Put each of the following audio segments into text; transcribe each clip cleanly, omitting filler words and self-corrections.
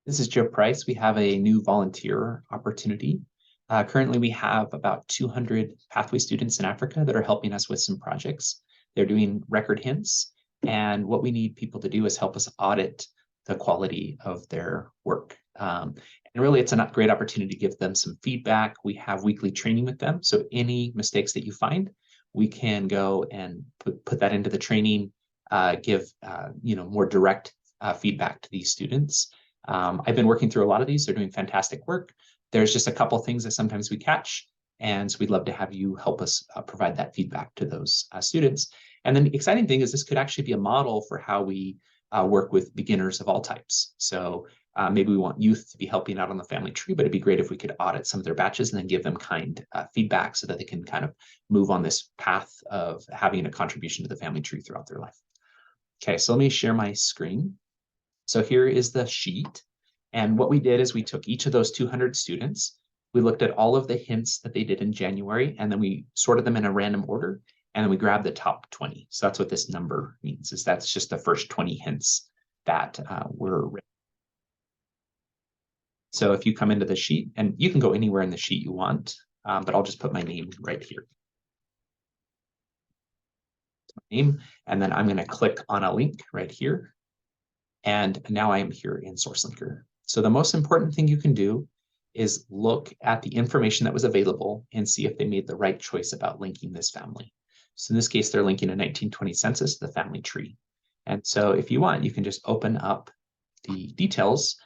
This is Joe Price. We have a new volunteer opportunity. Currently, we have about 200 Pathway students in Africa that are helping us with some projects. They're doing record hints, and what we need people to do is help us audit the quality of their work. And really, it's a great opportunity to give them some feedback. We have weekly training with them, so any mistakes that you find, we can go and put that into the training, give more direct feedback to these students. I've been working through a lot of these. They're doing fantastic work. There's just a couple of things that sometimes we catch. And so we'd love to have you help us provide that feedback to those students. And then the exciting thing is this could actually be a model for how we work with beginners of all types. So maybe we want youth to be helping out on the family tree, but it'd be great if we could audit some of their batches and then give them kind feedback so that they can kind of move on this path of having a contribution to the family tree throughout their life. Okay, so let me share my screen. So here is the sheet. And what we did is we took each of those 200 students, we looked at all of the hints that they did in January, and then we sorted them in a random order, and then we grabbed the top 20. So that's what this number means, is that's just the first 20 hints that were written. So if you come into the sheet, and you can go anywhere in the sheet you want, but I'll just put my name right here. Name, and then I'm going to click on a link right here. And now I am here in SourceLinker. So the most important thing you can do is look at the information that was available and see if they made the right choice about linking this family. So in this case, they're linking a 1920 census to the family tree. And so if you want, you can just open up the details.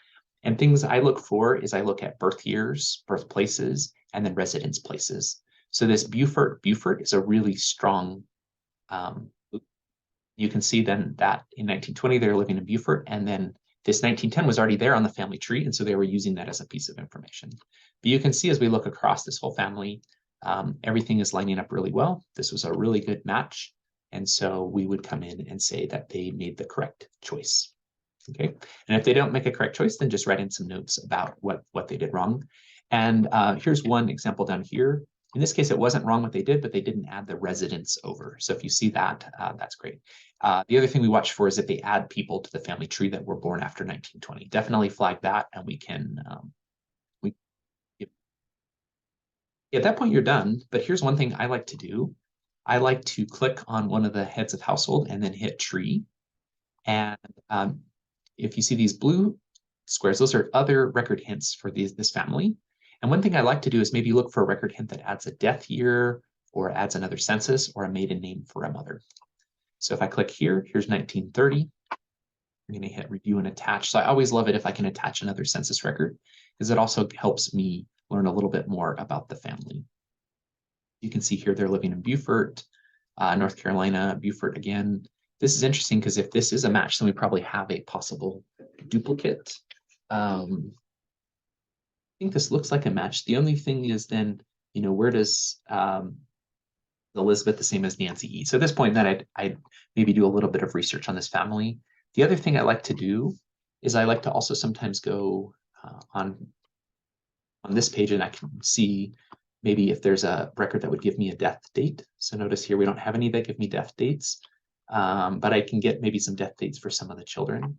And things I look for is I look at birth years, birthplaces, and then residence places. So this Beaufort is a really strong you can see then that in 1920, they were living in Beaufort, and then this 1910 was already there on the family tree, and so they were using that as a piece of information. But you can see as we look across this whole family, everything is lining up really well. This was a really good match, and so we would come in and say that they made the correct choice. Okay, and if they don't make a correct choice, then just write in some notes about what they did wrong. And here's one example down here. In this case, it wasn't wrong what they did, but they didn't add the residence over. So if you see that, that's great. The other thing we watch for is if they add people to the family tree that were born after 1920. Definitely flag that, and we can. At that point, you're done. But here's one thing I like to do. I like to click on one of the heads of household and then hit tree. And if you see these blue squares, those are other record hints for this family. And one thing I like to do is maybe look for a record hint that adds a death year or adds another census or a maiden name for a mother. So if I click here, here's 1930. I'm going to hit review and attach. So I always love it if I can attach another census record, because it also helps me learn a little bit more about the family. You can see here they're living in Beaufort, North Carolina, Beaufort again. This is interesting because if this is a match, then we probably have a possible duplicate. I think this looks like a match. The only thing is then, where does Elizabeth the same as Nancy E? So at this point, then I'd maybe do a little bit of research on this family. The other thing I like to do is I like to also sometimes go on this page, and I can see maybe if there's a record that would give me a death date. So notice here we don't have any that give me death dates, but I can get maybe some death dates for some of the children.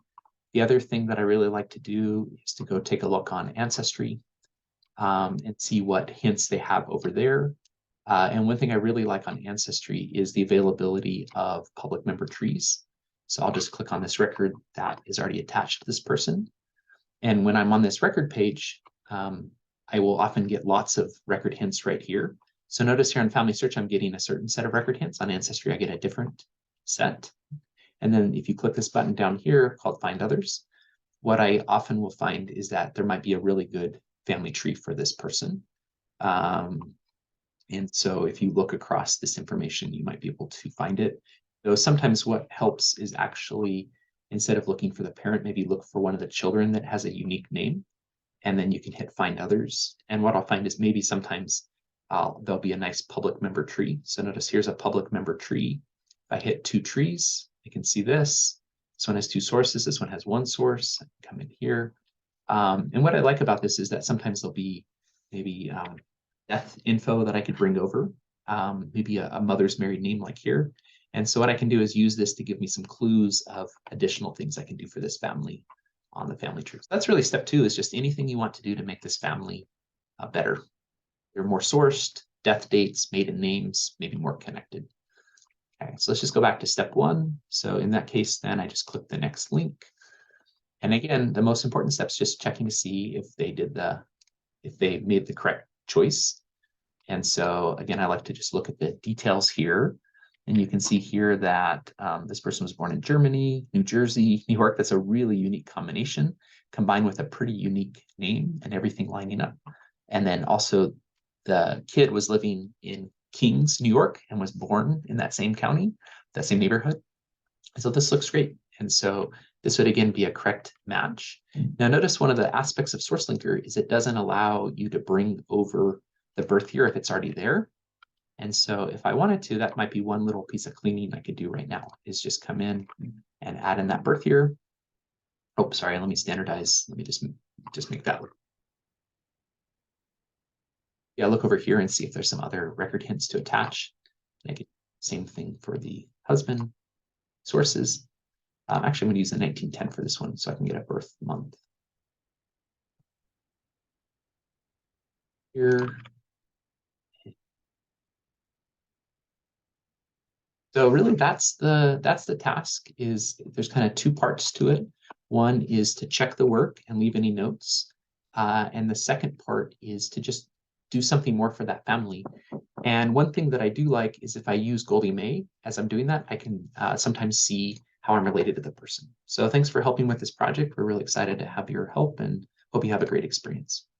The other thing that I really like to do is to go take a look on Ancestry and see what hints they have over there. And one thing I really like on Ancestry is the availability of public member trees. So I'll just click on this record that is already attached to this person. And when I'm on this record page, I will often get lots of record hints right here. So notice here on Family Search, I'm getting a certain set of record hints. On Ancestry, I get a different set. And then if you click this button down here called Find Others, what I often will find is that there might be a really good family tree for this person. And so if you look across this information, you might be able to find it. Though sometimes what helps is actually, instead of looking for the parent, maybe look for one of the children that has a unique name, and then you can hit Find Others. And what I'll find is maybe sometimes there'll be a nice public member tree. So notice here's a public member tree. If I hit two trees, I can see this. This one has two sources. This one has one source. I can come in here. And what I like about this is that sometimes there'll be maybe death info that I could bring over, maybe a mother's married name like here. And so what I can do is use this to give me some clues of additional things I can do for this family on the family tree. So that's really step 2, is just anything you want to do to make this family better. You're more sourced, death dates, maiden names, maybe more connected. Okay, so let's just go back to step 1. So in that case, then I just click the next link. And again, the most important step is just checking to see if they made the correct choice. And so again, I like to just look at the details here. And you can see here that this person was born in Germany, New Jersey, New York. That's a really unique combination, combined with a pretty unique name and everything lining up. And then also the kid was living in Kings, New York, and was born in that same county, that same neighborhood. So this looks great. And so this would again be a correct match. Now notice one of the aspects of SourceLinker is it doesn't allow you to bring over the birth year if it's already there. And so if I wanted to, that might be one little piece of cleaning I could do right now, is just come in and add in that birth year. Oh, sorry, let me standardize. Let me just make that look. Yeah, look over here and see if there's some other record hints to attach. And I get same thing for the husband. Sources. Actually, I'm going to use the 1910 for this one so I can get a birth month. Here. So really that's the task. Is there's kind of 2 parts to it. One is to check the work and leave any notes. And the second part is to just do something more for that family. And one thing that I do like is if I use Goldie May as I'm doing that, I can sometimes see how I'm related to the person. So thanks for helping with this project. We're really excited to have your help and hope you have a great experience.